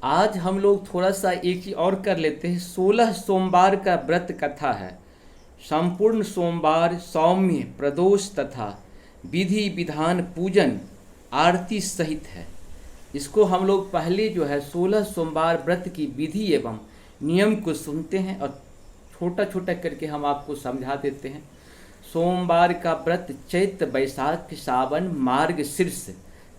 आज हम लोग थोड़ा सा एक ही और कर लेते हैं। 16 सोमवार का व्रत कथा है। संपूर्ण सोमवार सौम्य प्रदोष तथा विधि विधान पूजन आरती सहित है। इसको हम लोग पहले जो है 16 सोमवार व्रत की विधि एवं नियम को सुनते हैं और छोटा छोटा करके हम आपको समझा देते हैं। सोमवार का व्रत चैत्र बैसाख सावन मार्गशीर्ष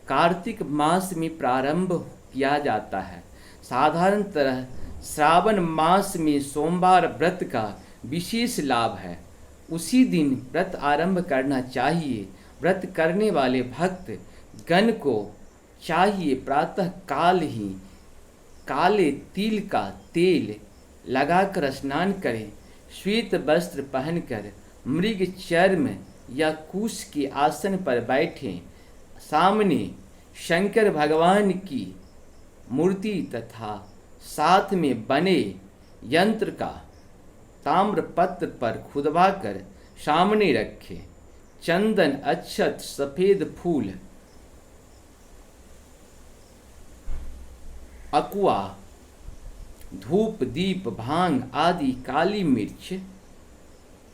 कार्तिक मास में प्रारंभ किया जाता है। साधारणतः श्रावण मास में सोमवार व्रत का विशेष लाभ है। उसी दिन व्रत आरंभ करना चाहिए। व्रत करने वाले भक्त गण को चाहिए प्रातः काल ही काले तिल का तेल लगाकर स्नान करें, श्वेत वस्त्र पहनकर मृग चर्म या कुश के आसन पर बैठें, सामने शंकर भगवान की मूर्ति तथा साथ में बने यंत्र का ताम्रपत्र पर खुदवा कर सामने रखें। चंदन अक्षत सफेद फूल अकुआ धूप दीप भांग आदि काली मिर्च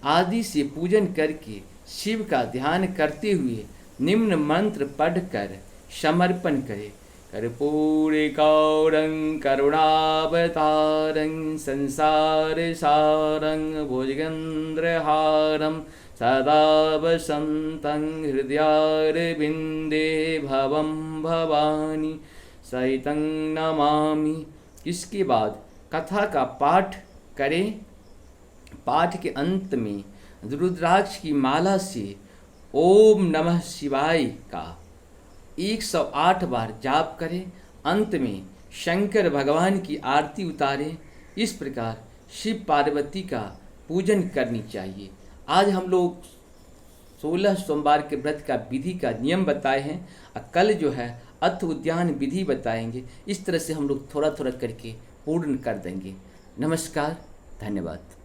आदि से पूजन करके शिव का ध्यान करते हुए निम्न मंत्र पढ़कर समर्पण करें। कर्पूरिकौरं करुणावतारं संसार सारं भुजगेन्द्रहारं सदा वसन्तं हृदयारविन्दे भवं भवानी सहितं नमामि। इसके बाद कथा का पाठ करें। पाठ के अंत में रुद्राक्ष की माला से ओम नमः शिवाय का 108 बार जाप करें। अंत में शंकर भगवान की आरती उतारें। इस प्रकार शिव पार्वती का पूजन करनी चाहिए। आज हम लोग 16 सोमवार के व्रत का विधि का नियम बताए हैं और कल जो है अथ उद्यान विधि बताएंगे। इस तरह से हम लोग थोड़ा थोड़ा करके पूर्ण कर देंगे। नमस्कार, धन्यवाद।